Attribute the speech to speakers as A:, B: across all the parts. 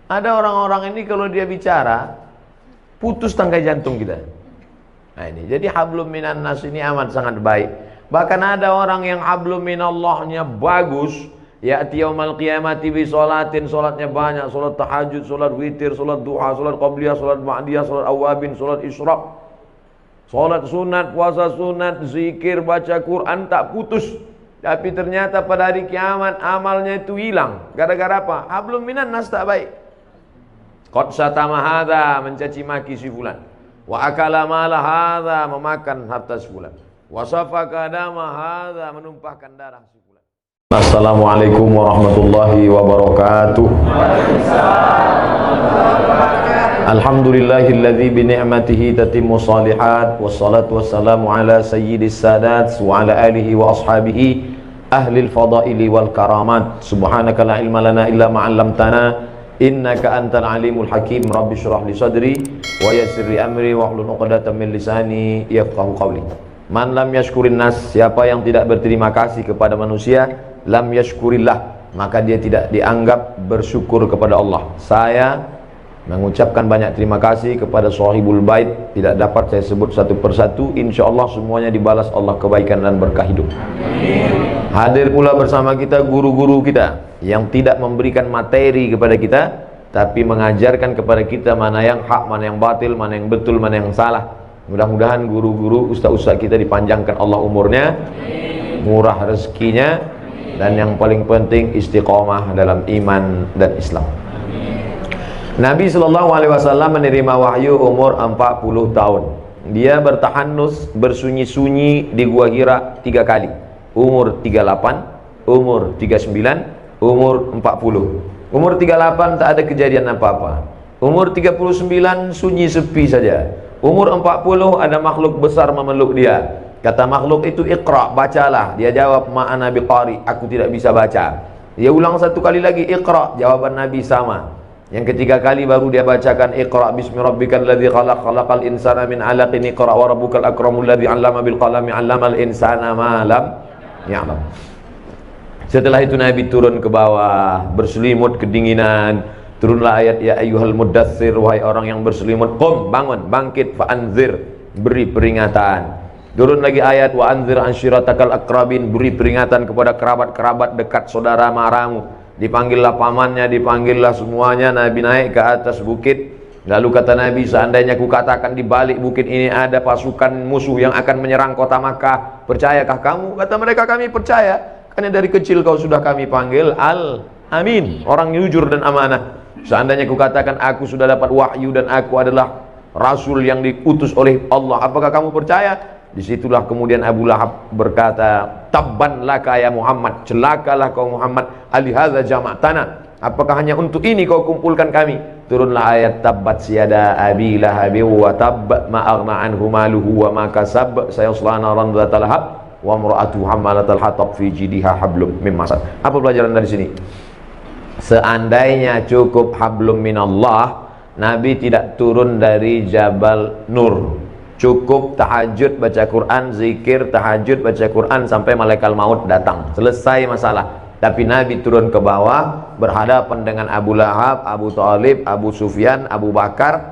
A: Ada orang-orang ini kalau dia bicara, putus tangkai jantung kita. Nah ini, jadi hablum minan nas ini amat sangat baik. Bahkan ada orang yang hablum minallahnya bagus, ya'ti yaumal qiyamati bi sholatin, sholatnya banyak, sholat tahajud, sholat witir, sholat duha, sholat qabliyah, sholat ba'diyah, sholat awabin, sholat isyraq, sholat sunat, puasa sunat, zikir, baca Quran, tak putus. Tapi ternyata pada hari kiamat amalnya itu hilang. Gara-gara apa? Hablum minan nas tak baik. Qad satama hadza, mencaci maki si fulan. Wa akala mala hadza, memakan harta si fulan. Wa safaka dama hadza, menumpahkan darah si fulan. Assalamualaikum warahmatullahi wabarakatuh. Alhamdulillahilladzi bi ni'matihi tatimmu shalihat, wassalatu wassalamu ala sayyidis sadat wa ala alihi wa ashabihi ahlil fadaili wal karamat. Subhanaka la ilma lana illa ma 'allamtana innaka antal alimul hakim. Rabbi shrah li sadri wa yassir li amri wahlul 'uqdatam min lisani yafqahu qawli. Man lam yashkurin nas, siapa yang tidak berterima kasih kepada manusia, lam yashkurillah, maka dia tidak dianggap bersyukur kepada Allah. Saya mengucapkan banyak terima kasih kepada sahibul bait, tidak dapat saya sebut satu persatu, insyaallah semuanya dibalas Allah kebaikan dan berkah hidup. Amin. Hadir pula bersama kita guru-guru kita yang tidak memberikan materi kepada kita, tapi mengajarkan kepada kita mana yang hak, mana yang batil, mana yang betul, mana yang salah. Mudah-mudahan guru-guru, ustaz-ustaz kita dipanjangkan Allah umurnya, murah rezekinya, dan yang paling penting istiqomah dalam iman dan Islam. Nabi SAW menerima wahyu umur 40 tahun. Dia bertahanus, bersunyi-sunyi di Gua Hira 3 kali. Umur 38, umur 39, umur 40. Umur 38 tak ada kejadian apa-apa. Umur 39 sunyi sepi saja. Umur 40 ada makhluk besar memeluk dia. Kata makhluk itu, Iqra, bacalah. Dia jawab, ma'ana biqari, aku tidak bisa baca. Dia ulang satu kali lagi, Iqra, jawaban Nabi sama. Yang ketiga kali baru dia bacakan, Iqra bismi rabbikal ladzi khalaq, khalaqal insana min 'alaqin, Iqra wa rabbukal akramul ladzi 'allama bil qalami 'allamal insana ma lam ya'lam. Setelah itu Nabi turun ke bawah, berselimut kedinginan. Turunlah ayat, ya ayyuhal muddatsir, wahai orang yang berselimut, qum, bangun, bangkit, fa'anzir, beri peringatan. Turun lagi ayat, wa anzir ansyiratakal akrabin, beri peringatan kepada kerabat-kerabat dekat saudara maramu. Dipanggillah pamannya, dipanggillah semuanya. Nabi naik ke atas bukit. Lalu kata Nabi, seandainya ku katakan di balik bukit ini ada pasukan musuh yang akan menyerang kota Makkah, percayakah kamu? Kata mereka, kami percaya, karena dari kecil kau sudah kami panggil Al-Amin, orang jujur dan amanah. Seandainya ku katakan aku sudah dapat wahyu dan aku adalah rasul yang diutus oleh Allah, apakah kamu percaya? Disitulah kemudian Abu Lahab berkata, tabban laka ya Muhammad, celakalah kau Muhammad, alihadza jama'tana, apakah hanya untuk ini kau kumpulkan kami? Turunlah ayat, tabbat siyada abi lahabi wa tabb ma aghna anhu maluhu wa ma kasab sayasla naran dzatal lahab wa imra'atuhu hammalatal hatab fi jidha hablum mim masad. Apa pelajaran dari sini? Seandainya cukup hablum minallah, Nabi tidak turun dari Jabal Nur. Cukup tahajud baca Quran, zikir, tahajud baca Quran sampai malaikat maut datang. Selesai masalah. Tapi Nabi turun ke bawah, berhadapan dengan Abu Lahab, Abu Thalib, Abu Sufyan, Abu Bakar,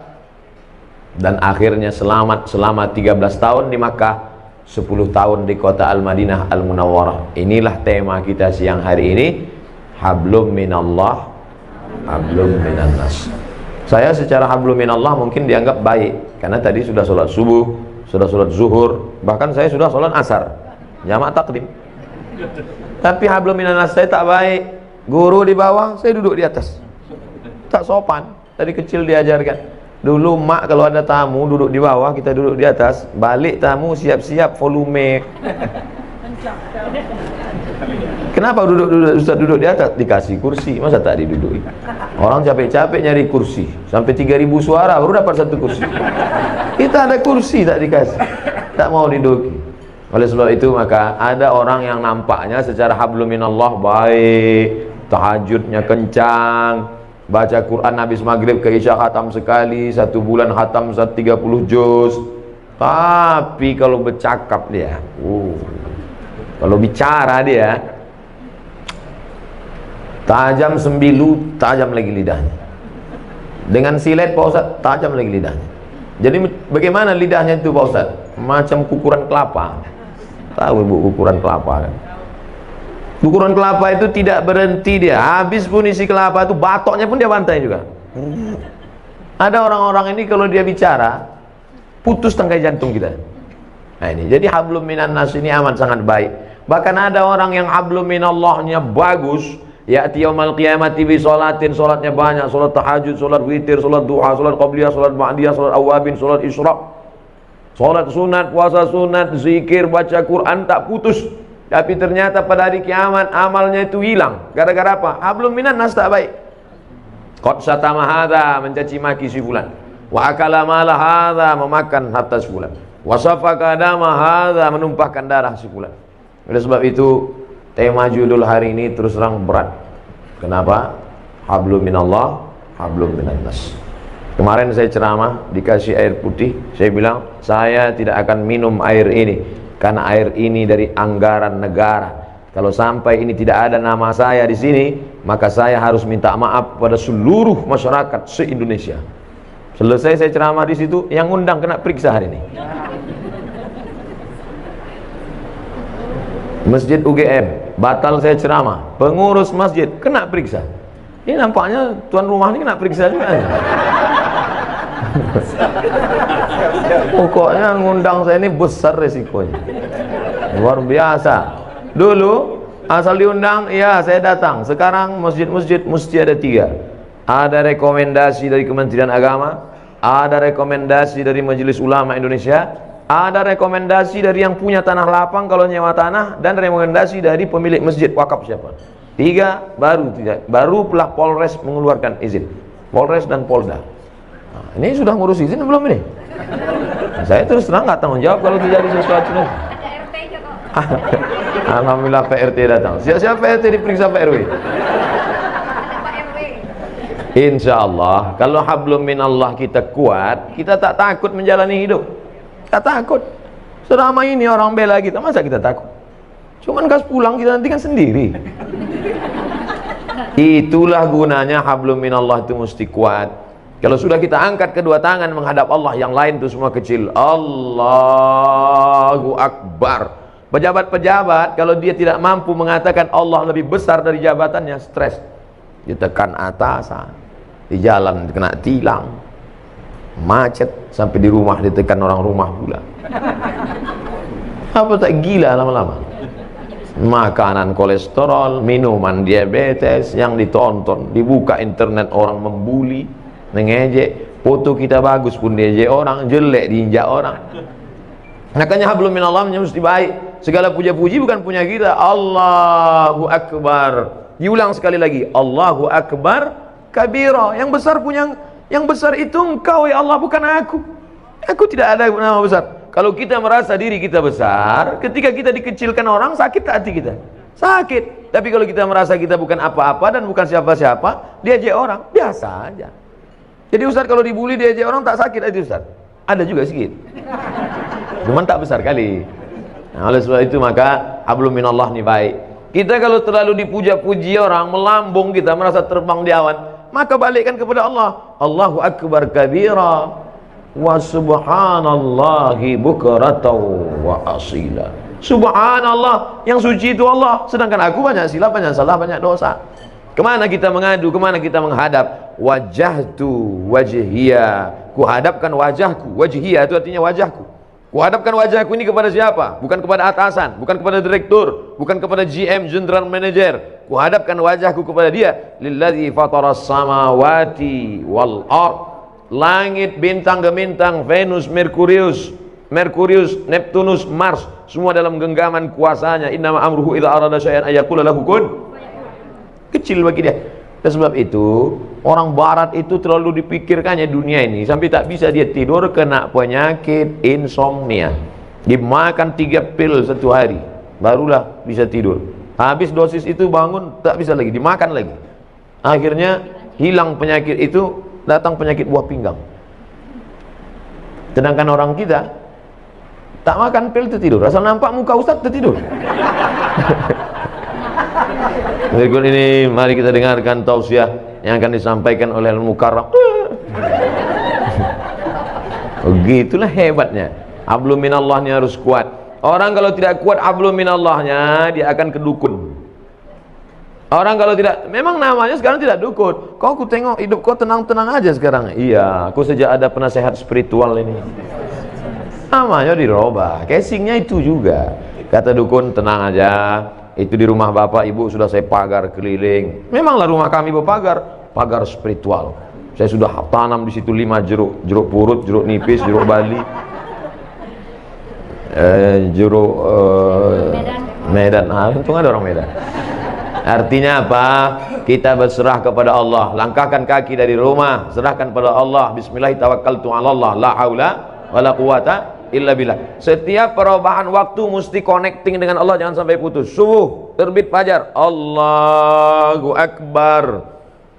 A: dan akhirnya selamat selama 13 tahun di Makkah, 10 tahun di kota Al-Madinah Al-Munawwarah. Inilah tema kita siang hari ini, hablum minallah, hablum minan nas. Saya secara hablum minallah mungkin dianggap baik, karena tadi sudah sholat subuh, sudah sholat zuhur, bahkan saya sudah sholat asar, jamaah takdim. Tapi hablum minan nas saya tak baik. Guru di bawah, saya duduk di atas. Tak sopan. Dari kecil diajarkan. Dulu mak kalau ada tamu duduk di bawah, kita duduk di atas. Balik tamu siap-siap volume. Kenapa Ustaz duduk di atas? Dikasih kursi, masa tak diduduki? Orang capek-capek nyari kursi, sampai 3000 suara baru dapat satu kursi. Kita ada kursi tak dikasih, tak mau diduduki. Oleh sebab itu maka ada orang yang nampaknya secara hablum minallah baik, tahajudnya kencang, baca Quran habis maghrib ke isya khatam sekali, 1 bulan khatam 30 juz. Tapi kalau bercakap dia, kalau bicara dia tajam sembilu, tajam lagi lidahnya. Dengan silet Pak Ustaz, tajam lagi lidahnya. Jadi bagaimana lidahnya itu Pak Ustaz? Macam kukuran kelapa. Tahu Ibu kukuran kelapa kan? Kukuran kelapa itu tidak berhenti dia. Habis pun isi kelapa itu, batoknya pun dia bantai juga. Ada orang-orang ini kalau dia bicara, putus tangkai jantung kita. Nah ini, jadi hablum minan nas ini amat sangat baik. Bahkan ada orang yang hablum minallahnya bagus, ya'ti yaumal qiyamati bi sholatin, sholatnya banyak, sholat tahajud, sholat witir, sholat duha, sholat qabliyah, sholat ba'diyah, sholat awabin, sholat isyraq, sholat sunat, puasa sunat, zikir, baca Quran, tak putus. Tapi ternyata pada hari kiamat amalnya itu hilang. Gara-gara apa? Hablum minan nas tak baik. Qad satama hadza, mencaci maki si fulan. Wa akala mala hadza, memakan harta si fulan. Wa safaka dama hadza, menumpahkan darah si fulan. Oleh sebab itu tema judul hari ini terus terang berat. Kenapa? Hablum minallah, hablum minan nas. Kemarin saya ceramah, dikasih air putih, saya bilang saya tidak akan minum air ini karena air ini dari anggaran negara. Kalau sampai ini tidak ada nama saya di sini, maka saya harus minta maaf pada seluruh masyarakat se-Indonesia. Selesai saya ceramah di situ, yang undang kena periksa hari ini. Masjid UGM, batal saya ceramah. Pengurus masjid kena periksa. Ini nampaknya tuan rumah ini kena periksa juga. Pokoknya ngundang saya ini besar resikonya. Luar biasa. Dulu asal diundang, ya saya datang. Sekarang masjid-masjid mesti ada 3. Ada rekomendasi dari Kementerian Agama, ada rekomendasi dari Majelis Ulama Indonesia, ada rekomendasi dari yang punya tanah lapang kalau nyewa tanah, dan rekomendasi dari pemilik masjid wakaf siapa. 3 baru pelah Polres mengeluarkan izin. Polres dan Polda. Nah, ini sudah ngurus izin belum ini? Saya terus terang nggak tanggung jawab kalau terjadi sesuatu. Alhamdulillah PRT datang. Siapa PRT diperiksa Pak RW? Insya Allah kalau hablum minallah kita kuat, kita tak takut menjalani hidup. Tak takut. Selama ini orang bela kita, masa kita takut? Cuman kas pulang kita nanti kan sendiri. Itulah gunanya hablum minallah itu mesti kuat. Kalau sudah kita angkat kedua tangan menghadap Allah, yang lain itu semua kecil. Allahu Akbar. Pejabat-pejabat kalau dia tidak mampu mengatakan Allah lebih besar dari jabatannya, stres. Ditekan atasan, di jalan kena tilang, macet, sampai di rumah ditekan orang rumah pula. Apa tak gila lama-lama? Makanan kolesterol, minuman diabetes yang ditonton, dibuka internet orang membuli, mengejek, foto kita bagus pun diejek orang, jelek diinjak orang. Makanya hablum minallahnya mesti baik. Segala puja-puji bukan punya kita. Allahu Akbar. Diulang sekali lagi, Allahu Akbar kabira. Yang besar punya, yang besar itu engkau ya Allah, bukan aku. Aku tidak ada nama besar. Kalau kita merasa diri kita besar, ketika kita dikecilkan orang, sakit hati kita. Sakit. Tapi kalau kita merasa kita bukan apa-apa dan bukan siapa-siapa, diajak orang, biasa aja. Jadi Ustaz kalau dibully diajak orang tak sakit hati Ustaz? Ada juga sedikit. Cuman tak besar kali. Nah, oleh sebab itu maka hablum minallah ini baik. Kita kalau terlalu dipuja-puji orang, melambung kita, merasa terbang di awan, maka balikkan kepada Allah. Allahu Akbar kabira wa subhanallahi bukratan wa asila. Subhanallah, yang suci itu Allah, sedangkan aku banyak silap, banyak salah, banyak dosa. Kemana kita mengadu, kemana kita menghadap? Wajahtu wajhiya, kuhadapkan wajahku. Wajhiya itu artinya wajahku. Kuhadapkan wajahku ini kepada siapa? Bukan kepada atasan, bukan kepada direktur, bukan kepada GM, General Manager. Kuhadapkan wajahku kepada dia. Lilladzi fataras samawati wal ard. Langit, bintang gemintang, Venus, Merkurius, Neptunus, Mars, semua dalam genggaman kuasanya. Innama amruhu idza arada syai'an ayyaqula lahu kun. Kecil bagi dia. Dan sebab itu orang barat itu terlalu dipikirkannya dunia ini sampai tak bisa dia tidur, kena penyakit insomnia. Dimakan 3 pil satu hari barulah bisa tidur. Habis dosis itu bangun tak bisa lagi, dimakan lagi. Akhirnya hilang penyakit itu, datang penyakit buah pinggang. Sedangkan orang kita tak makan pil tertidur, asal nampak muka ustaz tertidur. Berikut ini mari kita dengarkan tausiah yang akan disampaikan oleh Al-Mukarram. Begitulah hebatnya. Hablum minallahnya harus kuat. Orang kalau tidak kuat hablum minallahnya, dia akan ke dukun. Orang kalau tidak, memang namanya sekarang tidak dukun. Kau ku tengok hidup kau tenang-tenang aja sekarang. Iya, aku sejak ada penasehat spiritual ini. Namanya dirubah. Casingnya itu juga. Kata dukun, tenang aja. Itu di rumah bapak ibu sudah saya pagar keliling. Memanglah rumah kami berpagar, pagar spiritual. Saya sudah tanam di situ 5 jeruk, jeruk purut, jeruk nipis, jeruk bali, jeruk Medan. Untung ada orang Medan. Artinya apa? Kita berserah kepada Allah. Langkahkan kaki dari rumah, serahkan pada Allah. Bismillahirrahmanirrahim. La haula wala quwata illa billah. Setiap perubahan waktu mesti connecting dengan Allah, jangan sampai putus. Subuh, terbit fajar, Allahu Akbar.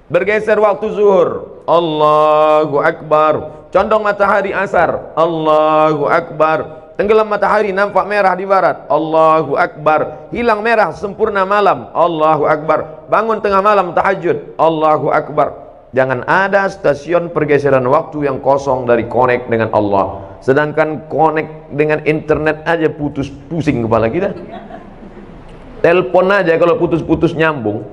A: Bergeser waktu zuhur, Allahu Akbar. Condong matahari asar, Allahu Akbar. Tenggelam matahari nampak merah di barat, Allahu Akbar. Hilang merah sempurna malam, Allahu Akbar. Bangun tengah malam tahajud, Allahu Akbar. Jangan ada stasiun pergeseran waktu yang kosong dari connect dengan Allah. Sedangkan connect dengan internet aja putus, pusing kepala kita. Telepon aja kalau putus-putus nyambung,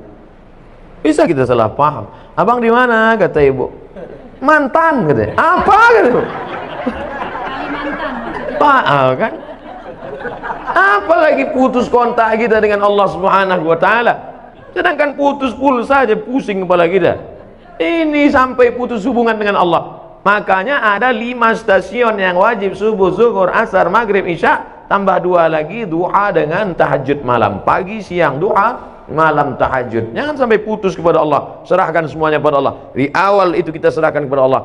A: bisa kita salah paham. Abang di mana? Kata ibu. Mantan katanya. Apa gitu? Kan? Apalagi putus kontak kita dengan Allah Subhanahu wa taala. Sedangkan putus pulsa saja pusing kepala kita. Ini sampai putus hubungan dengan Allah. Makanya ada 5 stasiun yang wajib: subuh, zuhur, asar, maghrib, isya, tambah 2 lagi duha dengan tahajud malam. Pagi, siang duha, malam tahajud. Jangan sampai putus kepada Allah. Serahkan semuanya pada Allah. Di awal itu kita serahkan kepada Allah.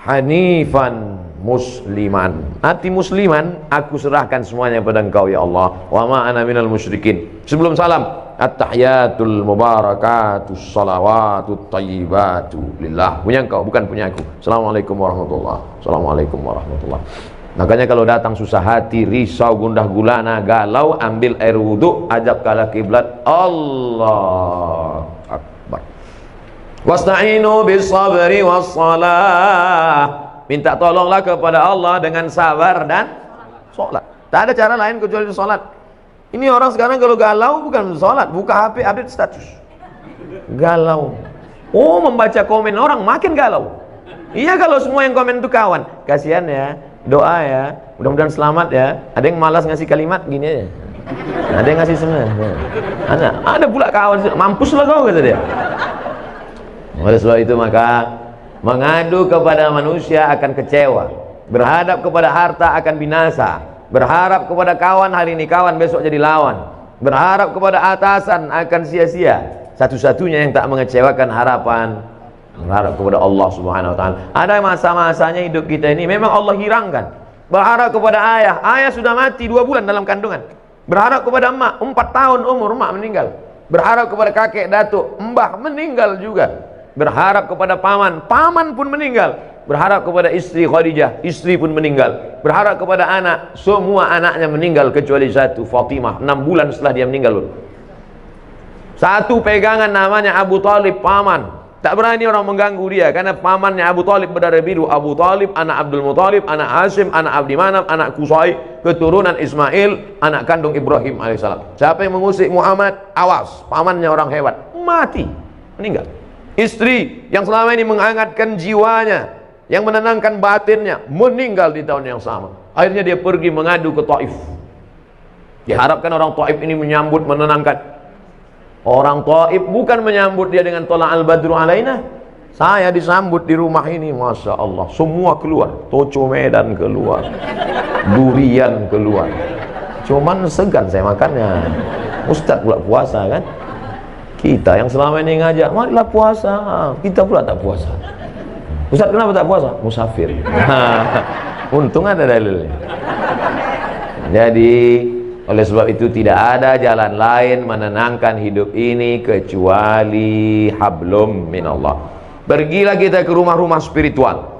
A: Hanifan musliman, hati musliman, aku serahkan semuanya pada Engkau ya Allah. Wa ma ana minal musyrikin. Sebelum salam, at-tahiyatul mubarakatus salawatut thayyibatu lillah. Punya Engkau, bukan punya aku. Assalamualaikum warahmatullahi. Assalamualaikum warahmatullahi. Makanya kalau datang susah hati, risau, gundah gulana, galau, ambil air wudhu, ajak ke arah kiblat, Allah Akbar. Wasta'inu bis sabri was salah. Minta tolonglah kepada Allah dengan sabar dan sholat. Tak ada cara lain kecuali sholat. Ini orang sekarang kalau galau bukan sholat, buka HP update status, galau. Oh, membaca komen orang makin galau. Iya, kalau semua yang komen itu kawan. Kasihan ya, doa ya, mudah-mudahan selamat ya. Ada yang malas ngasih kalimat gini aja, ada yang ngasih semua. Ada pula kawan, mampuslah kau kata dia. Oleh sebab itu maka mengadu kepada manusia akan kecewa, berhadap kepada harta akan binasa, berharap kepada kawan hari ini kawan, besok jadi lawan, berharap kepada atasan akan sia-sia. Satu-satunya yang tak mengecewakan harapan, berharap kepada Allah Subhanahu wa taala. Ada masa-masanya hidup kita ini memang Allah hirangkan. Berharap kepada ayah sudah mati 2 bulan dalam kandungan. Berharap kepada emak, 4 tahun umur emak meninggal. Berharap kepada kakek datuk, mbah meninggal juga. Berharap kepada paman pun meninggal. Berharap kepada istri Khadijah, istri pun meninggal. Berharap kepada anak, semua anaknya meninggal kecuali satu, Fatimah, 6 bulan setelah dia meninggal. Satu pegangan namanya Abu Talib, paman. Tak berani orang mengganggu dia karena pamannya Abu Talib berdarah biru. Abu Talib anak Abdul Muthalib, anak Hashim, anak Abdi Manaf, anak Qusay, keturunan Ismail, anak kandung Ibrahim alaihissalam. Siapa yang mengusik Muhammad, awas, pamannya orang hebat, mati, meninggal. Istri yang selama ini menghangatkan jiwanya, yang menenangkan batinnya, meninggal di tahun yang sama. Akhirnya dia pergi mengadu ke Taif. Diharapkan orang Taif ini menyambut, menenangkan. Orang Taif bukan menyambut dia dengan tola al-badru alaina. Saya disambut di rumah ini, Masya Allah, semua keluar. Toco Medan keluar, durian keluar. Cuman segan saya makannya. Ustadz pula puasa kan. Kita yang selama ini ngajak, marilah puasa, kita pula tak puasa. Ustaz, kenapa tak puasa? Musafir. Untung ada dalilnya. Jadi, oleh sebab itu tidak ada jalan lain menenangkan hidup ini kecuali hablum minallah. Pergilah kita ke rumah-rumah spiritual.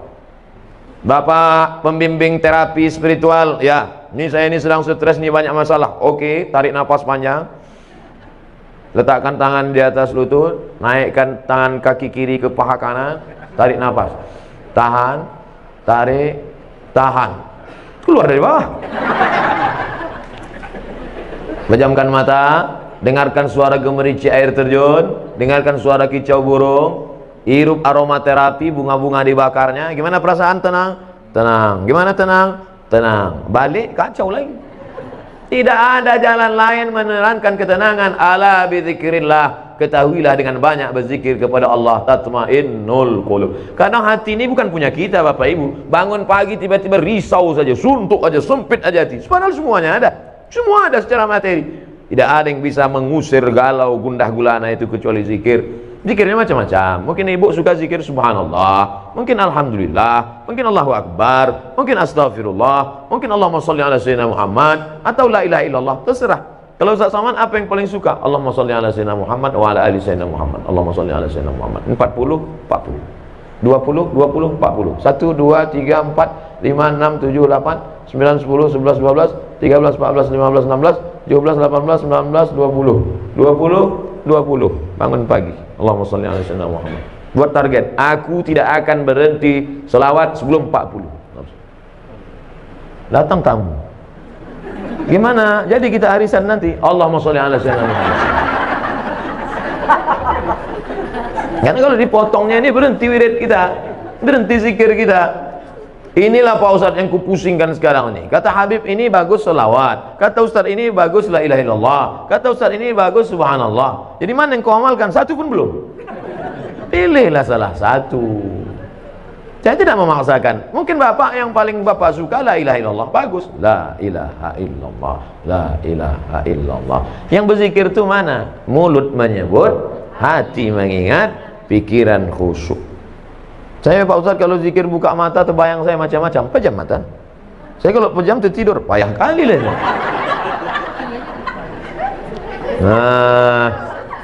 A: Bapak pembimbing terapi spiritual, ya, ini saya ini sedang stres, nih banyak masalah. Oke, tarik nafas panjang. Letakkan tangan di atas lutut, naikkan tangan kaki kiri ke paha kanan, tarik nafas. tahan, tarik, tahan, keluar dari bawah. Pejamkan mata, dengarkan suara gemericik air terjun, dengarkan suara kicau burung, hirup aromaterapi, bunga-bunga dibakarnya. Gimana perasaan? Tenang, tenang. Gimana tenang? Tenang. Balik kacau lagi. Tidak ada jalan lain menerangkan ketenangan. Ala bizikrillah, ketahuilah dengan banyak berzikir kepada Allah tatmainnul qulub. Kadang hati ini bukan punya kita Bapak Ibu. Bangun pagi tiba-tiba risau saja, suntuk aja, sempit aja hati. Padahal semuanya ada. Semua ada secara materi. Tidak ada yang bisa mengusir galau gundah gulana itu kecuali zikir. Zikirnya macam-macam. Mungkin ibu suka zikir subhanallah, mungkin alhamdulillah, mungkin Allahu akbar, mungkin astagfirullah, mungkin Allahumma sholli ala sayyidina Muhammad, atau la ilaha illallah, terserah. Kalau Ustaz Saman apa yang paling suka? Allahumma sholli ala sayyidina Muhammad wa ala ali sayyidina Muhammad. Allahumma sholli ala sayyidina Muhammad. 40, 40. 20, 20, 40. 1, 2, 3, 4, 5, 6, 7, 8, 9, 10, 11, 12, 13, 14, 15, 16, 17, 18, 19, 20. 20, 20. Bangun pagi. Allahumma sholli ala sayyidina Muhammad. Buat target, aku tidak akan berhenti selawat sebelum 40. Datang tamu. Gimana? Jadi kita arisan nanti. Allahumma sholli ala sayyidina Muhammad. Karena kalau dipotongnya ini berhenti wirid kita, berhenti zikir kita. Inilah Pak Ustadz yang kupusingkan sekarang ini. Kata Habib ini bagus selawat, kata Ustadz ini bagus la ilaha illallah, kata Ustadz ini bagus subhanallah. Jadi mana yang kau amalkan? Satu pun belum. Pilihlah salah satu. Saya tidak memaksakan. Mungkin bapak yang paling bapak suka la ilaha illallah, bagus. La ilaha illallah, la ilaha illallah. Yang berzikir itu mana? Mulut menyebut, hati mengingat, pikiran khusyuk. Saya Pak Ustadz kalau zikir buka mata terbayang saya macam-macam. Pejam mata. Saya kalau pejam tertidur, payah kali lah. Nah,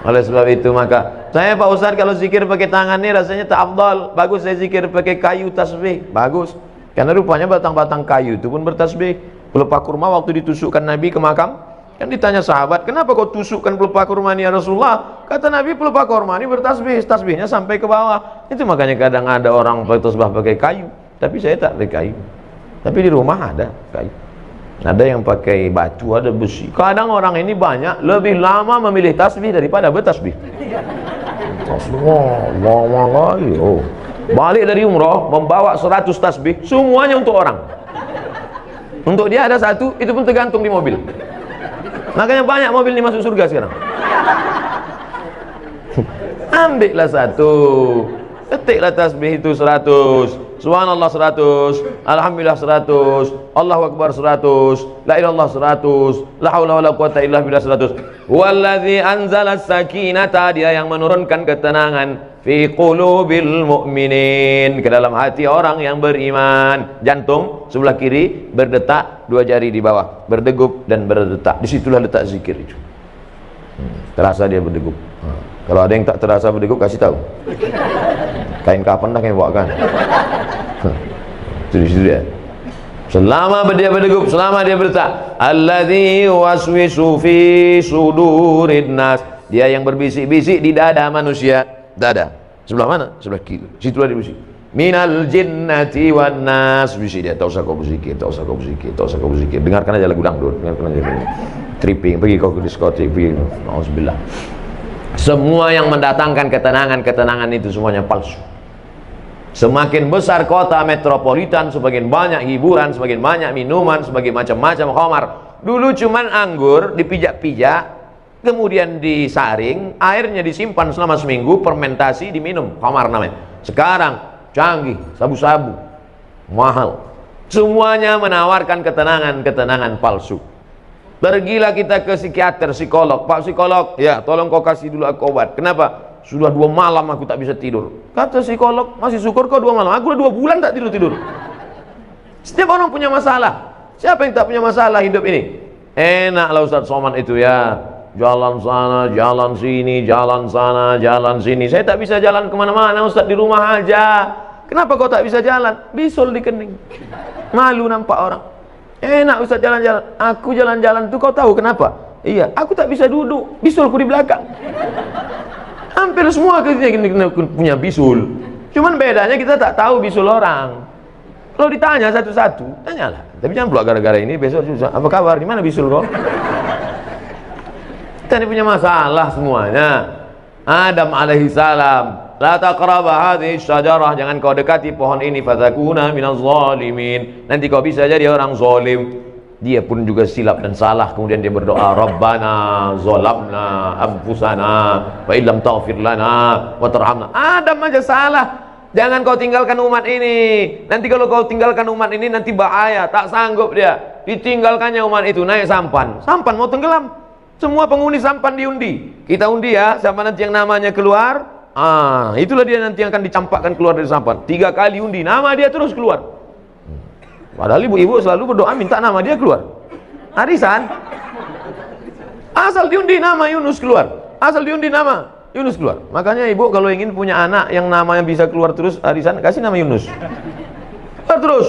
A: oleh sebab itu maka saya Pak Ustadz kalau zikir pakai tangan ini rasanya tak afdal. Bagus saya zikir pakai kayu tasbih. Bagus. Karena rupanya batang-batang kayu itu pun bertasbih. Pelepah kurma waktu ditusukkan Nabi ke makam, kan ditanya sahabat, kenapa kau tusukkan pelepah kurma ini ya Rasulullah? Kata Nabi, pelepah kurma ini bertasbih, tasbihnya sampai ke bawah. Itu makanya kadang ada orang bertasbih pakai kayu, tapi saya tak pakai kayu. Tapi di rumah ada kayu. Ada yang pakai batu, ada besi. Kadang orang ini banyak lebih lama memilih tasbih daripada bertasbih. Allah, oh. Balik dari umrah membawa 100 tasbih, semuanya untuk orang. Untuk dia ada satu, itu pun tergantung di mobil. Makanya banyak mobil ini masuk surga sekarang. Ambillah satu, ketiklah tasbih itu 100, subhanallah 100, alhamdulillah 100, Allahu akbar 100, la ilallah 100, la haula wala quwata illa billah 100. Wallazi anzala sakinata, dia yang menurunkan ketenangan fi qulubil mu'minin, ke dalam hati orang yang beriman. Jantung sebelah kiri berdetak, dua jari di bawah berdegup dan berdetak. Disitulah letak zikir itu. Terasa dia berdegup. Kalau ada yang tak terasa berdegup, kasih tahu. Kain kapan dah yang bawakan. Itu di situ dia. Selama dia berdegup, selama dia berdetak, alladzi waswisu fi sudurin nas, dia yang berbisik-bisik di dada manusia. Dada sebelah mana? Sebelah kiri. Situlah dia berzikir. Minal jinnati wan nas, bisik dia. Tak usah kau berzikir, tak usah kau berzikir, tak usah kau berzikir. Dengarkan aja lagu dangdut, dengarkan aja tripping, pergi kau ke diskotik, pergi. Auzubillah. Semua yang mendatangkan ketenangan itu semuanya palsu. Semakin besar kota metropolitan, semakin banyak hiburan, semakin banyak minuman, semakin macam-macam khamar. Dulu cuman anggur dipijak-pijak, kemudian disaring, airnya disimpan selama seminggu, fermentasi, diminum, khamar namanya. Sekarang canggih, sabu-sabu, mahal. Semuanya menawarkan ketenangan palsu. Pergilah kita ke psikiater, psikolog. Pak psikolog, ya tolong kau kasih dulu aku obat. Kenapa? Sudah 2 malam aku tak bisa tidur. Kata psikolog, masih syukur kau 2 malam. Aku udah 2 bulan tak tidur. Setiap orang punya masalah. Siapa yang tak punya masalah hidup ini? Enaklah Ustaz Somad itu ya. Jalan sana, jalan sini, jalan sana, jalan sini. Saya tak bisa jalan kemana-mana Ustaz, di rumah aja. Kenapa kau tak bisa jalan? Bisul di kening. Malu nampak orang. Enak Ustaz jalan-jalan. Aku jalan-jalan itu kau tahu kenapa? Iya, aku tak bisa duduk. Bisulku di belakang. Hampir semua kita punya bisul. Cuman bedanya kita tak tahu bisul orang. Kalau ditanya satu-satu, tanyalah. Tapi jangan pula gara-gara ini besok susah. Apa kabar? Di mana bisul kau? Kita ini punya masalah semuanya. Adam alaihi salam, la taqraba hadhihi syajarah, jangan kau dekati pohon ini, fatakuna minaz zalimin, nanti kau bisa jadi orang zalim. Dia pun juga silap dan salah, kemudian dia berdoa, Rabbana zalamna anfusana wa illam taghfir lana wa tarhamna. Adam aja salah. Jangan kau tinggalkan umat ini. Nanti kalau kau tinggalkan umat ini nanti bahaya, tak sanggup dia. Ditinggalkannya umat itu, naik sampan. Sampan mau tenggelam. Semua penghuni sampan diundi. Kita undi ya, siapa nanti yang namanya keluar. Itulah dia nanti yang akan dicampakkan keluar dari sampan. 3 kali undi, nama dia terus keluar. Padahal ibu-ibu selalu berdoa minta nama dia keluar. Arisan. Asal diundi nama Yunus keluar. Asal diundi nama Yunus keluar. Makanya ibu kalau ingin punya anak yang namanya bisa keluar terus arisan, kasih nama Yunus. Keluar terus.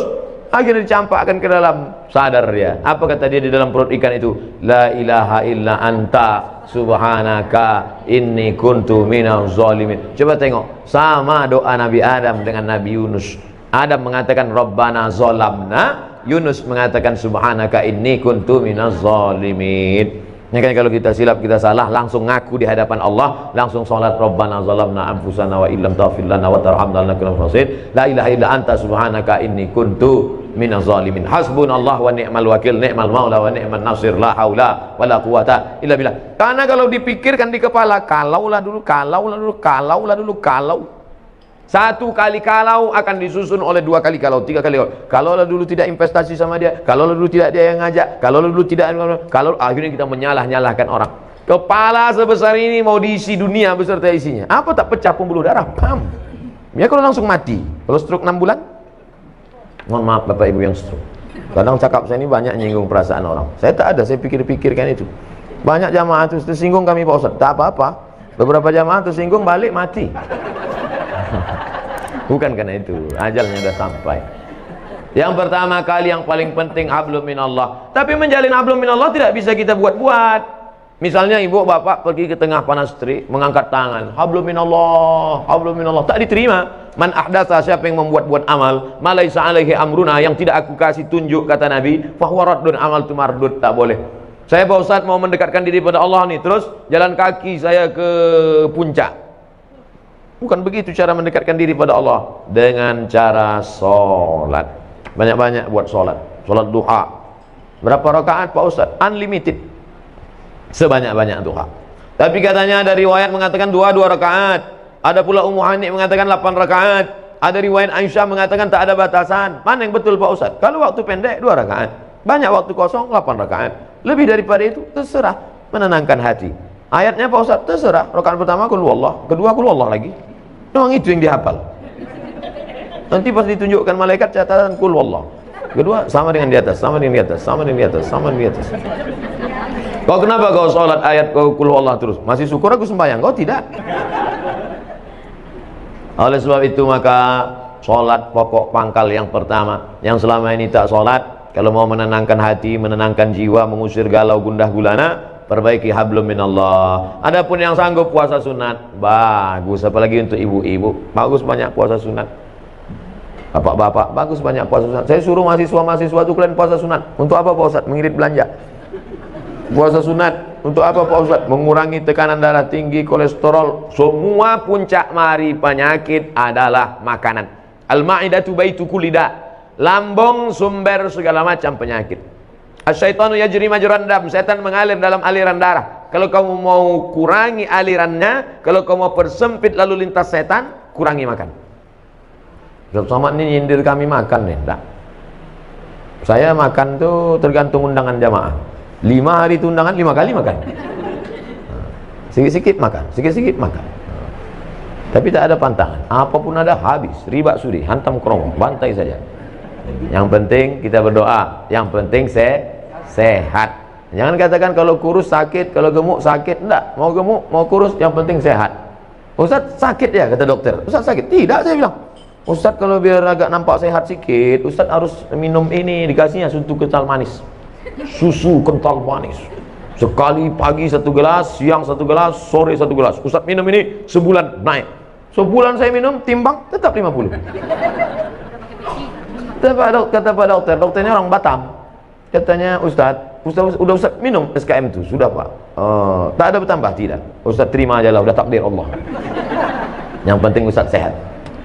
A: Akhirnya dicampakkan ke dalam, sadar dia. Apa kata dia di dalam perut ikan itu? La ilaha illa anta subhanaka inni kuntu minaz zalimin. Coba tengok, sama doa Nabi Adam dengan Nabi Yunus. Adam mengatakan Rabbana zalamna, Yunus mengatakan subhanaka inni kuntu minaz zalimin. Makanya kalau kita silap, kita salah, langsung ngaku di hadapan Allah, langsung salat Rabbana zalamna anfusana wa illam taghfir lana wa tarhamna lanakunanna minal khasirin. La ilaha illa anta subhanaka inni kuntu minaz zalimin. Hasbunallah wa ni'mal wakil, ni'mal maula wa ni'man nasir, la haula wala quwata illa billah. Karena kalau dipikirkan di kepala, kalaulah dulu, kalau satu kali kalau akan disusun oleh 2 kali kalau, 3 kali kalau dulu tidak investasi sama dia, kalau dulu tidak dia yang ngajak, kalau dulu tidak, kalau akhirnya kita menyalah-nyalahkan orang. Kepala sebesar ini mau diisi dunia beserta isinya, apa tak pecah pembuluh darah? Pam. Ya kalau langsung mati. Kalau stroke 6 bulan, mohon maaf bapak ibu yang stroke, kadang cakap saya ini banyak nyinggung perasaan orang. Saya tak ada, saya pikir-pikirkan itu. Banyak jamaah itu tersinggung kami Pak Ustaz, tak apa-apa. Beberapa jamaah tersinggung balik mati. Bukan karena itu, ajalnya sudah sampai. Yang pertama kali yang paling penting hablum minallah. Tapi menjalin hablum minallah tidak bisa kita buat-buat. Misalnya ibu bapak pergi ke tengah panas terik, mengangkat tangan, hablum minallah, tak diterima. Man ahdatsa, siapa yang membuat-buat amal, malaisa alaihi amruna, yang tidak aku kasih tunjuk, kata Nabi, fahuwa raddun, amal itu mardud, tak boleh. Saya Pak Ustaz mau mendekatkan diri pada Allah nih, terus jalan kaki saya ke puncak. Bukan begitu cara mendekatkan diri pada Allah, dengan cara sholat. Banyak-banyak buat sholat. Sholat duha. Berapa rakaat Pak Ustaz? Unlimited. Sebanyak-banyak duha. Tapi katanya ada riwayat mengatakan 2 rakaat. Ada pula Ummu Hani mengatakan 8 rakaat. Ada riwayat Aisyah mengatakan tak ada batasan. Mana yang betul Pak Ustaz? Kalau waktu pendek 2 rakaat. Banyak waktu kosong 8 rakaat. Lebih daripada itu terserah, menenangkan hati. Ayatnya Pak Ustaz terserah. Rakaat pertama qul huwallah, kedua qul huwallah lagi. Memang itu yang dihafal. Nanti pas ditunjukkan malaikat catatan qul huwallah. Kedua sama dengan di atas, sama dengan di atas, sama dengan di atas, sama dengan di atas. Kau kenapa kau sholat ayat kau qul huwallah terus? Masih syukur aku sembahyang, kau tidak. Oleh sebab itu maka sholat pokok pangkal yang pertama. Yang selama ini tak sholat, kalau mau menenangkan hati, menenangkan jiwa, mengusir galau gundah gulana, perbaiki hablum minallah. Adapun yang sanggup puasa sunat, bagus, apalagi untuk ibu-ibu, bagus banyak puasa sunat. Bapak-bapak, bagus banyak puasa sunat. Saya suruh mahasiswa-mahasiswa itu kalian puasa sunat. Untuk apa Pak Ustaz? Mengirit belanja. Puasa sunat untuk apa Pak Ustaz? Mengurangi tekanan darah tinggi, kolesterol. Semua puncak mari penyakit adalah makanan. Al-ma'idatu baitu kulli da. Lambung sumber segala macam penyakit. Asyaitanu yajri majran dam, setan mengalir dalam aliran darah. Kalau kamu mau kurangi alirannya, kalau kamu mau persempit lalu lintas setan, kurangi makan. Ustaz Somad ini nyindir kami makan nih, enggak. Saya makan tuh tergantung undangan jamaah. 5 hari itu undangan, 5 kali makan. Sikit-sikit makan, sikit-sikit makan. Tapi tak ada pantangan. Apapun ada habis, riba sudi, hantam kerong, bantai saja. Yang penting kita berdoa, yang penting sehat. Jangan katakan kalau kurus sakit, kalau gemuk sakit. Enggak, mau gemuk, mau kurus, yang penting sehat. Ustaz sakit ya, kata dokter. Ustaz sakit? Tidak, saya bilang. Ustaz kalau biar agak nampak sehat sikit, Ustaz harus minum ini, dikasihnya susu kental manis. Susu kental manis. Sekali pagi 1 gelas, siang 1 gelas, sore 1 gelas. Ustaz minum ini sebulan naik. Sebulan saya minum, timbang tetap 50. Kata Pak Dokter, dokternya orang Batam. Katanya, Ustadz, udah Ustadz minum SKM itu? Sudah Pak. Tak ada bertambah? Tidak. Ustadz terima aja lah, udah takdir Allah. Yang penting Ustadz sehat.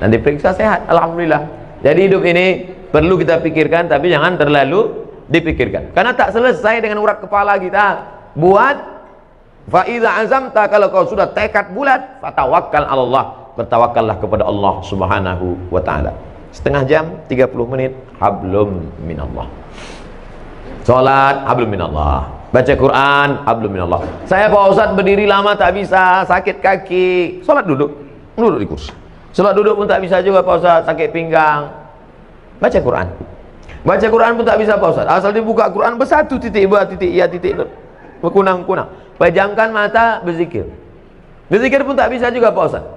A: Dan diperiksa sehat, alhamdulillah. Jadi hidup ini perlu kita pikirkan, tapi jangan terlalu dipikirkan. Karena tak selesai dengan urat kepala kita. Buat fa'idha azamta, kalau kau sudah tekad bulat, fatawakkal ala Allah, bertawakallah kepada Allah subhanahu wa ta'ala. Setengah jam, 30 menit, hablum minallah. Salat, hablum minallah. Baca Quran, hablum minallah. Saya Pak Ustadz berdiri lama tak bisa, sakit kaki. Salat duduk di kursi. Salat duduk pun tak bisa juga Pak Ustadz, sakit pinggang. Baca Quran. Baca Quran pun tak bisa Pak Ustadz. Asal dibuka Quran bersatu titik, dua titik, ya titik, berkunang-kunang. Pejamkan mata, berzikir. Berzikir pun tak bisa juga Pak Ustadz.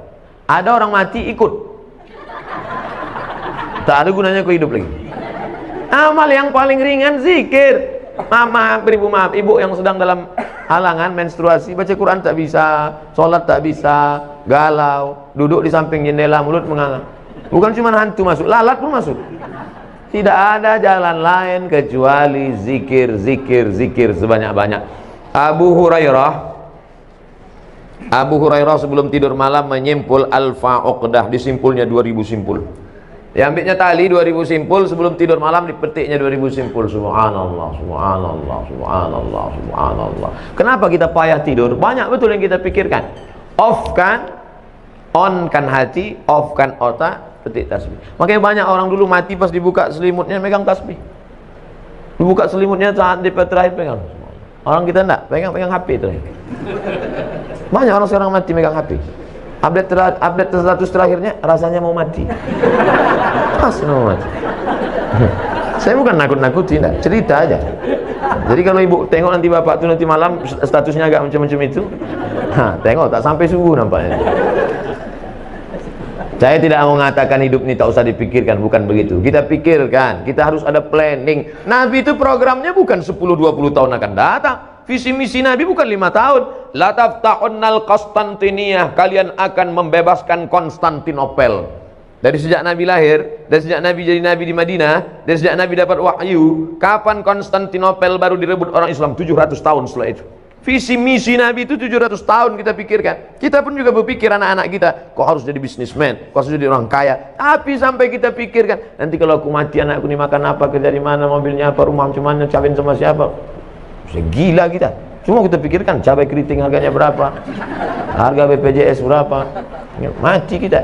A: Ada orang mati ikut. Tak ada gunanya kau hidup lagi. Amal yang paling ringan zikir. Maaf, ibu yang sedang dalam halangan menstruasi, baca Quran tak bisa, sholat tak bisa, galau, duduk di samping jendela, mulut mengalah. Bukan cuma hantu masuk, lalat pun masuk. Tidak ada jalan lain kecuali zikir, zikir, zikir sebanyak-banyak. Abu Hurairah sebelum tidur malam menyimpul alfa uqdah, disimpulnya 2000 simpul. Diambilnya tali 2000 simpul, sebelum tidur malam dipetiknya 2000 simpul. Subhanallah, subhanallah, subhanallah, subhanallah. Kenapa kita payah tidur? Banyak betul yang kita pikirkan. On kan hati, off kan otak, petik tasbih. Makanya banyak orang dulu mati pas dibuka selimutnya megang tasbih. Dibuka selimutnya saat di terakhir pegang. Orang kita enggak, pegang HP terakhir. Banyak orang sekarang mati megang HP. Update status terakhirnya rasanya mau mati. Pas mau mati. Saya bukan nakut-nakuti, enggak, cerita aja. Jadi kalau ibu tengok nanti bapak tuh nanti malam statusnya agak macam-macam itu, tengok tak sampai subuh nampaknya. Saya tidak mau mengatakan hidup ini tak usah dipikirkan, bukan begitu. Kita pikirkan, kita harus ada planning. Nabi itu programnya bukan 10-20 tahun akan datang. Visi misi Nabi bukan 5 tahun. La taftahunal Konstantiniyah, kalian akan membebaskan Konstantinopel. Dari sejak Nabi lahir, dari sejak Nabi jadi Nabi di Madinah, dari sejak Nabi dapat wahyu, kapan Konstantinopel baru direbut orang Islam? 700 tahun setelah itu. Visi misi Nabi itu 700 tahun kita pikirkan. Kita pun juga berpikir anak-anak kita, kok harus jadi bisnismen, kok harus jadi orang kaya. Tapi sampai kita pikirkan, nanti kalau aku mati anakku ini makan apa, kerja di mana, mobilnya apa, rumah macam mana, kawin sama siapa. Gila kita. Semua kita pikirkan, cabai keriting harganya berapa, harga BPJS berapa. Mati kita.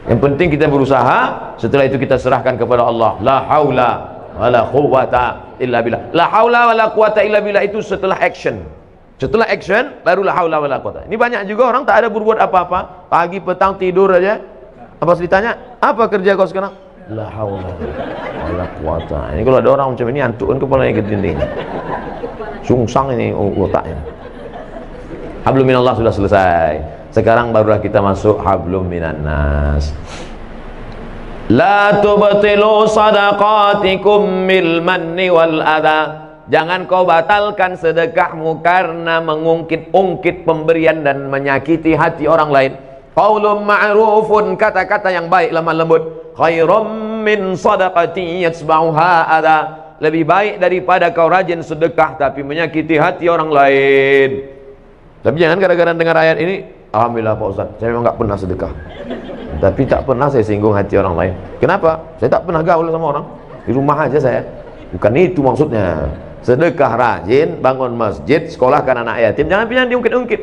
A: Yang penting kita berusaha, setelah itu kita serahkan kepada Allah. La haula wala quwata illa billah. La haula wala quwata illa billah itu setelah action. Setelah action baru la haula wala quwata. Ini banyak juga orang tak ada berbuat apa-apa, pagi petang tidur aja. Apa ditanya, apa kerja kau sekarang? La haula wala quwata. Ini kalau ada orang macam ini antuk kan kepalanya ke dinding. Sungsang ini otaknya. Hablum minallah sudah selesai. Sekarang barulah kita masuk hablum minannas. La tubtilu sadaqatikum bil manni wal adha. Jangan kau batalkan sedekahmu karena mengungkit-ungkit pemberian dan menyakiti hati orang lain. Qaulun ma'rufun, kata-kata yang baik lemah lembut, khairum min sadaqati yatsba'uha adha. Lebih baik daripada kau rajin sedekah tapi menyakiti hati orang lain. Tapi jangan kadang-kadang dengar ayat ini, alhamdulillah Pak Ustaz, saya memang tak pernah sedekah, tapi tak pernah saya singgung hati orang lain. Kenapa? Saya tak pernah gaul sama orang, di rumah aja saya. Bukan itu maksudnya. Sedekah rajin, bangun masjid, sekolahkan anak yatim, jangan diungkit-ungkit.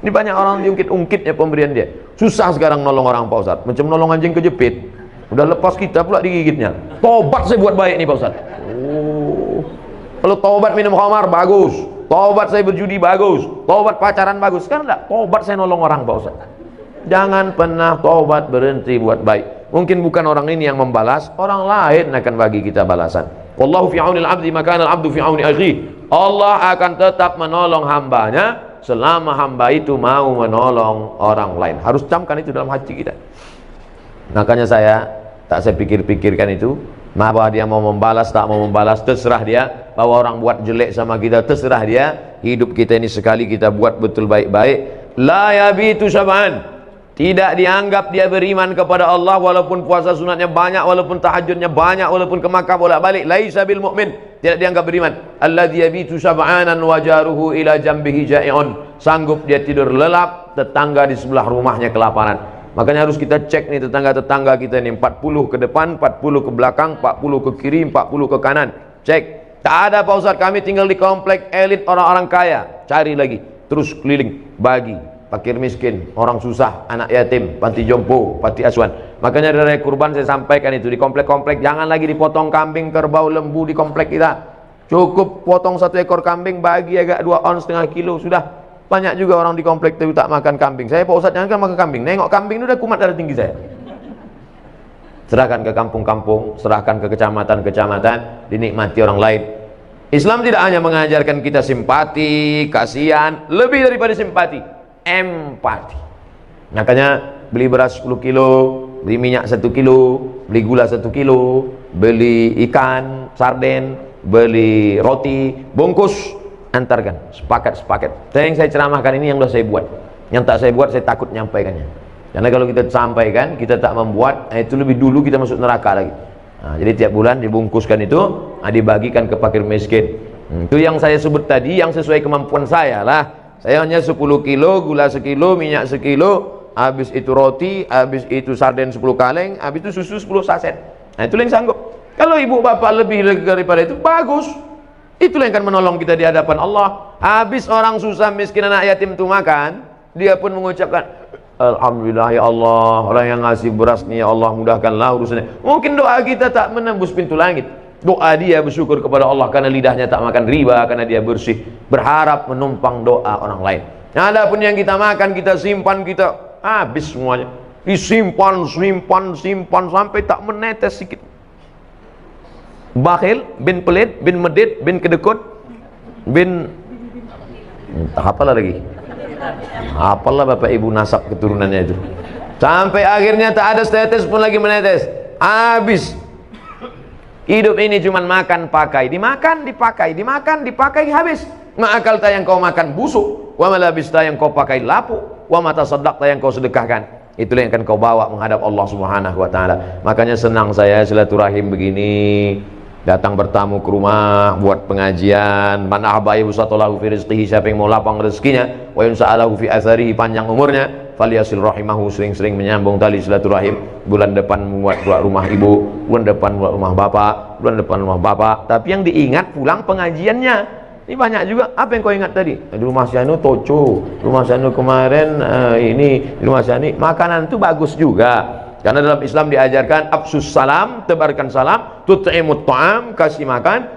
A: Ini banyak orang diungkit-ungkitnya pemberian dia. Susah sekarang nolong orang Pak Ustaz, macam nolong anjing kejepit. Udah lepas kita pula digigitnya. Tobat saya buat baik nih Pak Ustaz. Oh, kalau tobat minum khamar bagus, tobat saya berjudi bagus, tobat pacaran bagus. Kan enggak, tobat saya nolong orang Pak Ustaz. Jangan pernah tobat berhenti buat baik. Mungkin bukan orang ini yang membalas, orang lain akan bagi kita balasan. Wallahu fi aunil abdi maka al abdu fi auni akhi. Allah akan tetap menolong hambanya selama hamba itu mau menolong orang lain. Harus camkan itu dalam hati kita. Makanya saya pikir-pikirkan itu. Bahwa dia mau membalas, tak mau membalas, terserah dia. Bahwa orang buat jelek sama kita, terserah dia. Hidup kita ini sekali kita buat betul baik-baik. La yabitu syab'an, Tidak dianggap dia beriman kepada Allah walaupun puasa sunatnya banyak, walaupun tahajudnya banyak, walaupun ke Makkah bolak-balik. Laisa bil mu'min, tidak dianggap beriman. Alladzi yabitu sab'anan wa jaruhu ila jambihi ja'i'un. Sanggup dia tidur lelap, tetangga di sebelah rumahnya kelaparan. Makanya harus kita cek nih tetangga-tetangga kita nih, 40 ke depan, 40 ke belakang, 40 ke kiri, 40 ke kanan. Cek. Tak ada Pak Ustaz, kami tinggal di komplek elit orang-orang kaya. Cari lagi, terus keliling, bagi fakir miskin, orang susah, anak yatim, panti jompo, panti asuhan. Makanya dari kurban saya sampaikan itu, di komplek-komplek jangan lagi dipotong kambing, kerbau, lembu di komplek kita. Cukup potong 1 ekor kambing, bagi agak 2 ons setengah kilo, sudah. Banyak juga orang di komplek itu tak makan kambing. Saya Pak Ustaz jangan kan makan kambing, nengok kambing itu udah kumat darah tinggi saya. Serahkan ke kampung-kampung, serahkan ke kecamatan-kecamatan, dinikmati orang lain. Islam tidak hanya mengajarkan kita simpati, kasihan, lebih daripada simpati, empati. Makanya beli beras 10 kilo, beli minyak 1 kilo, beli gula 1 kilo, beli ikan, sarden, beli roti, bungkus, antarkan, sepakat. Yang saya ceramahkan ini yang sudah saya buat. Yang tak saya buat saya takut nyampaikannya. Karena kalau kita sampaikan, kita tak membuat, itu lebih dulu kita masuk neraka lagi. Nah, jadi tiap bulan dibungkuskan itu, dibagikan ke fakir miskin. Itu yang saya sebut tadi, yang sesuai kemampuan saya lah. Saya hanya 10 kilo, gula 1 kilo, minyak 1 kilo, habis itu roti, habis itu sarden 10 kaleng, habis itu susu 10 saset. Nah, itulah yang sanggup. Kalau ibu bapak lebih daripada itu, bagus. Itulah yang akan menolong kita di hadapan Allah. Habis orang susah, miskin, anak yatim itu makan, dia pun mengucapkan, Alhamdulillah ya Allah, orang yang ngasih beras nih ya Allah, mudahkanlah urusannya. Mungkin doa kita tak menembus pintu langit. Doa dia bersyukur kepada Allah karena lidahnya tak makan riba, karena dia bersih, berharap menumpang doa orang lain. Adapun yang kita makan, kita simpan, kita habis semuanya. Disimpan sampai tak menetes sedikit. Bakhil, bin pelit, bin medit, bin kedekut, bin apalah lagi. Apalah bapak ibu nasab keturunannya itu. Sampai akhirnya tak ada setetes pun lagi menetes. Habis. Hidup ini cuma makan pakai, dimakan dipakai, dimakan dipakai, habis. Ma'akal yang kau makan busuk, wa malabis yang kau pakai lapuk, wa mata sedekah yang kau sedekahkan. Itulah yang akan kau bawa menghadap Allah Subhanahu wa taala. Makanya senang saya silaturahim begini. Datang bertamu ke rumah, buat pengajian. Man ahba'i busatalahu fi rizqihi, siapa yang mau lapang rezekinya, wa yunsa'alahu fi atharihi, panjang umurnya, falyasil rahimahu, sering-sering menyambung tali silaturahim. Bulan depan buat rumah ibu, bulan depan buat rumah bapak, bulan depan rumah bapak. Tapi yang diingat pulang pengajiannya. Ini banyak juga. Apa yang kau ingat tadi? Di rumah Syanu toco, rumah Syanu kemarin ini, di rumah Syanu makanan itu bagus juga. Karena dalam Islam diajarkan absus salam, tebarkan salam, tut'imut ta'am, kasih makan,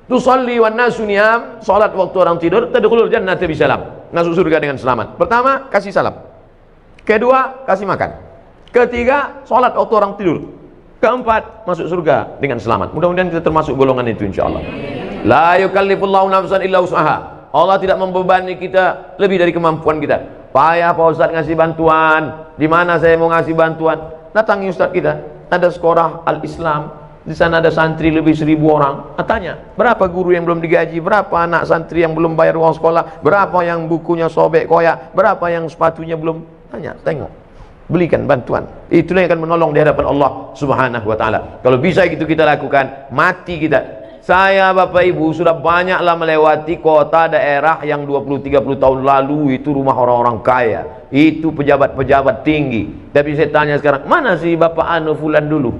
A: tusalli wan nasu niyam, salat waktu orang tidur, tadkhulul jannata bisalam, masuk surga dengan selamat. Pertama, kasih salam. Kedua, kasih makan. Ketiga, salat waktu orang tidur. Keempat, masuk surga dengan selamat. Mudah-mudahan kita termasuk golongan itu insyaallah. La yukallifullahu nafsan illa wus'aha. Allah tidak membebani kita lebih dari kemampuan kita. Payah Pak Ustaz ngasih bantuan. Di mana saya mau ngasih bantuan? Datangi Ustaz kita, ada sekolah Al-Islam, di sana ada santri lebih 1000 orang. Tanya, berapa guru yang belum digaji, berapa anak santri yang belum bayar uang sekolah, berapa yang bukunya sobek koyak, berapa yang sepatunya belum. Tanya, tengok, belikan bantuan. Itulah yang akan menolong di hadapan Allah Subhanahu wa taala. Kalau bisa itu kita lakukan, mati kita. Saya Bapak Ibu sudah banyaklah melewati kota daerah yang 20-30 tahun lalu itu rumah orang-orang kaya, itu pejabat-pejabat tinggi. Tapi saya tanya sekarang, mana sih Bapak Anu Fulan dulu?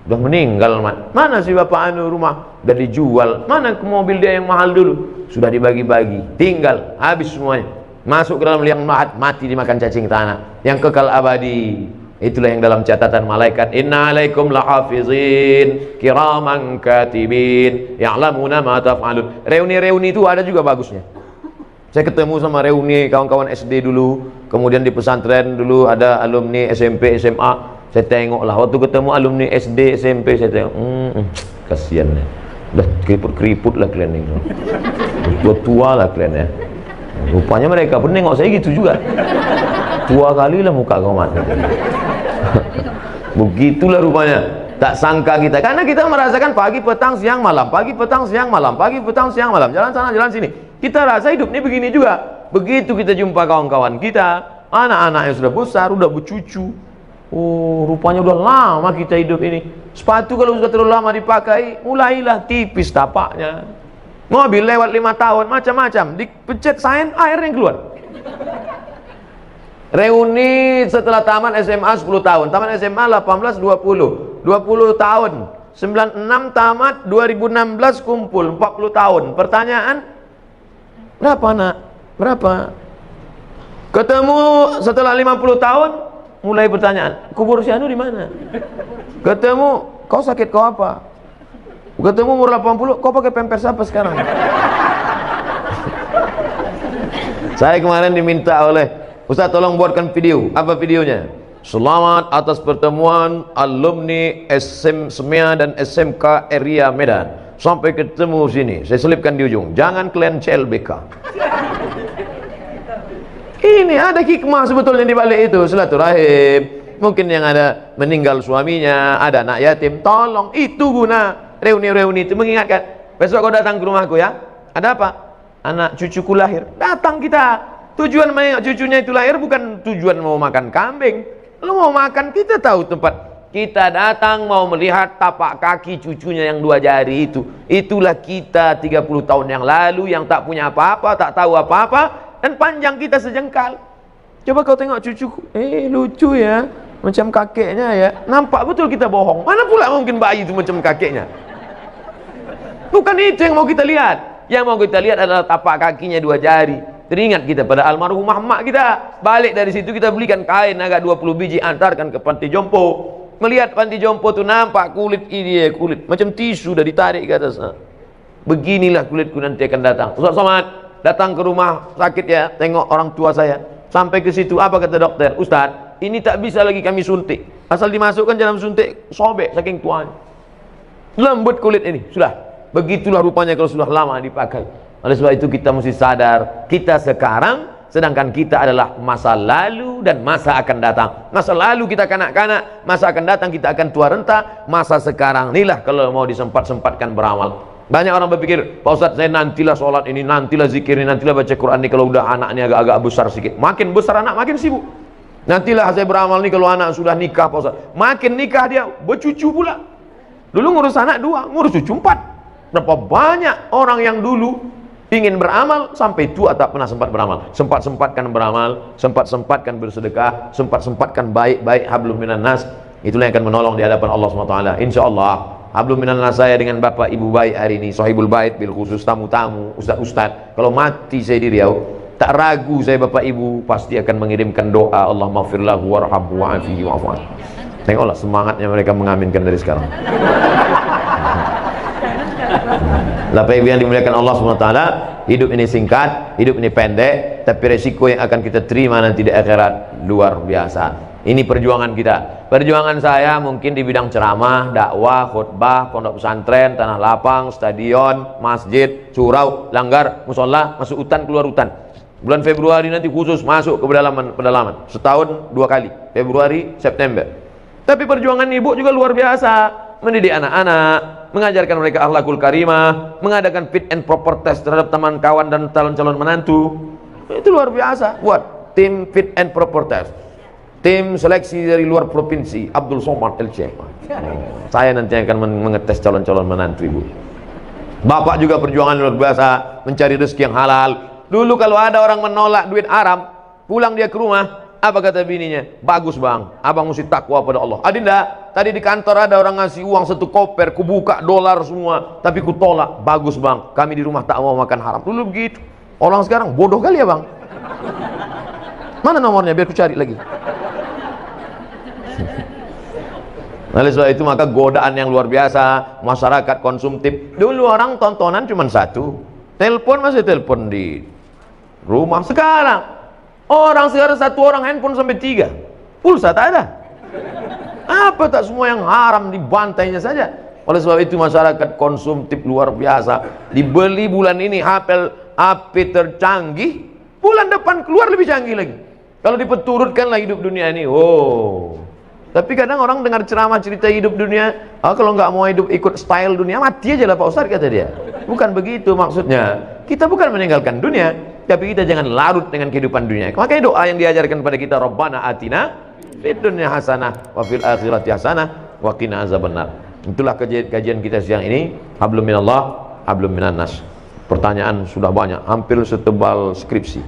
A: Sudah meninggal, mana sih Bapak Anu rumah? Sudah dijual. Mana ke mobil dia yang mahal dulu? Sudah dibagi-bagi, tinggal, habis semuanya. Masuk ke dalam liang lahat, mati dimakan cacing tanah. Yang kekal abadi, itulah yang dalam catatan malaikat, inna alaikum lahafizin kiraman katibin ya'lamuna ma taf'alun. Reuni-reuni itu ada juga bagusnya. Saya ketemu sama reuni kawan-kawan SD dulu, kemudian di pesantren dulu ada alumni SMP, SMA. Saya tengok lah, waktu ketemu alumni SD, SMP, saya tengok, kasihan ya, udah keriput-keriput lah kalian ini, tua-tua lah kalian ya. Rupanya mereka pun nengok saya gitu juga, tua kali lah muka kau mat. Begitulah rupanya. Tak sangka kita, karena kita merasakan pagi, petang, siang, malam, pagi, petang, siang, malam, pagi, petang, siang, malam, jalan sana, jalan sini. Kita rasa hidup ini begini juga. Begitu kita jumpa kawan-kawan kita, Anak-anaknya sudah besar, udah bercucu. Oh, rupanya udah lama kita hidup ini. Sepatu kalau sudah terlalu lama dipakai, mulailah tipis tapaknya. Mobil lewat 5 tahun, macam-macam. Dipencet sign, air yang keluar. Reuni setelah taman SMA 10 tahun. Taman SMA 18, 20 tahun. 96 tamat, 2016 kumpul 40 tahun. Pertanyaan, berapa nak? Berapa? Ketemu setelah 50 tahun, mulai pertanyaan, kubur si Anu di mana? Ketemu, kau sakit kau apa? Ketemu umur 80, kau pakai pampers apa sekarang? Saya kemarin diminta oleh Ustaz, tolong buatkan video. Apa videonya? Selamat atas pertemuan alumni SM SMEA dan SMK Area Medan. Sampai ketemu sini. Saya selipkan di ujung. Jangan kalian CLBK. Ini ada hikmah sebetulnya di balik itu. Silaturahim. Mungkin yang ada meninggal suaminya, ada anak yatim. Tolong, itu guna reuni-reuni itu mengingatkan. Besok kau datang ke rumahku ya. Ada apa? Anak cucuku lahir. Datang kita. Tujuan menengok cucunya itu lahir bukan tujuan mau makan kambing. Lu mau makan, kita tahu tempat. Kita datang mau melihat tapak kaki cucunya yang 2 jari itu. Itulah kita 30 tahun yang lalu yang tak punya apa-apa, tak tahu apa-apa, dan panjang kita sejengkal. Coba kau tengok cucuku, lucu ya, macam kakeknya ya. Nampak betul kita bohong. Mana pula mungkin bayi itu macam kakeknya? Bukan itu yang mau kita lihat. Yang mau kita lihat adalah tapak kakinya 2 jari. Teringat kita pada almarhumah mak kita. Balik dari situ kita belikan kain agak 20 biji, antarkan ke panti jompo. Melihat panti jompo tu nampak kulit ini, kulit macam tisu dah ditarik ke atas. Beginilah kulitku nanti akan datang. Ustaz Somad datang ke rumah sakit ya, tengok orang tua saya. Sampai ke situ apa kata dokter? Ustaz, ini tak bisa lagi kami suntik. Asal dimasukkan dalam suntik, sobek saking tuanya. Lembut kulit ini, sudah. Begitulah rupanya kalau sudah lama dipakai. Oleh sebab itu kita mesti sadar, kita sekarang, sedangkan kita adalah masa lalu dan masa akan datang. Masa lalu kita kanak-kanak, masa akan datang kita akan tua renta. Masa sekarang inilah kalau mau disempat-sempatkan beramal. Banyak orang berpikir, Pak Ustadz saya nantilah sholat ini, nantilah zikir ini, nantilah baca Quran ini kalau udah anaknya agak-agak besar sedikit. Makin besar anak makin sibuk. Nantilah saya beramal ini kalau anak sudah nikah Pak Ustadz. Makin nikah dia bercucu pula. Dulu ngurus anak 2, ngurus cucu 4. Berapa banyak orang yang dulu ingin beramal sampai tua tak pernah sempat beramal. Sempat-sempatkan beramal, sempat-sempatkan bersedekah, sempat-sempatkan baik-baik hablum minan nas. Itulah yang akan menolong di hadapan Allah SWT. Insyaallah hablum minan nas saya dengan Bapak Ibu baik hari ini, sahibul bait bil khusus, tamu-tamu, ustaz-ustaz. Kalau mati saya di Riau, tak ragu saya Bapak Ibu pasti akan mengirimkan doa Allah maghfirlahu warhamhu wa'afihi wa'fu anhu. Tengoklah semangatnya mereka mengaminkan dari sekarang. Bapak Ibu yang dimuliakan Allah SWT, hidup ini singkat, hidup ini pendek, tapi resiko yang akan kita terima nanti di akhirat luar biasa. Ini perjuangan kita. Perjuangan saya mungkin di bidang ceramah, dakwah, khutbah, pondok pesantren, tanah lapang, stadion, masjid, surau, langgar, musola, masuk hutan, keluar hutan. Bulan Februari nanti khusus masuk ke pedalaman. Setahun 2 kali, Februari, September. Tapi perjuangan ibu juga luar biasa. Mendidik anak-anak, mengajarkan mereka akhlakul karimah, mengadakan fit and proper test terhadap teman kawan dan calon-calon menantu. Itu luar biasa. Buat tim fit and proper test, tim seleksi dari luar provinsi, Abdul Somad LC. Saya nanti akan mengetes calon-calon menantu ibu. Bapak juga perjuangan luar biasa, mencari rezeki yang halal. Dulu kalau ada orang menolak duit haram, pulang dia ke rumah, apa kata bininya? Bagus bang, abang mesti takwa pada Allah. Adinda, tadi di kantor ada orang ngasih uang 1 koper, kubuka dolar semua, tapi ku tolak. Bagus bang, kami di rumah tak mau makan haram. Dulu begitu. Orang sekarang bodoh kali ya bang. Mana nomornya biar ku cari lagi. Oleh sebab itu maka godaan yang luar biasa, masyarakat konsumtif. Dulu orang tontonan cuma 1, telepon masih telepon di rumah. Sekarang orang 1 orang handphone sampai 3, pulsa tak ada. Apa tak semua yang haram dibantainya saja. Oleh sebab itu masyarakat konsumtif luar biasa. Dibeli bulan ini HP tercanggih, bulan depan keluar lebih canggih lagi. Kalau dipeturutkanlah hidup dunia ini, Tapi kadang orang dengar ceramah cerita hidup dunia, kalau nggak mau hidup ikut style dunia, mati aja lah Pak Ustadz kata dia. Bukan begitu maksudnya. Kita bukan meninggalkan dunia, tapi kita jangan larut dengan kehidupan dunia. Makanya doa yang diajarkan pada kita, Rabbana atina fid dunya hasanah wa fil akhirati hasanah wa qina azabannar. Itulah kajian kita siang ini. Hablum minallah, hablum minan nas. Pertanyaan sudah banyak, hampir setebal skripsi.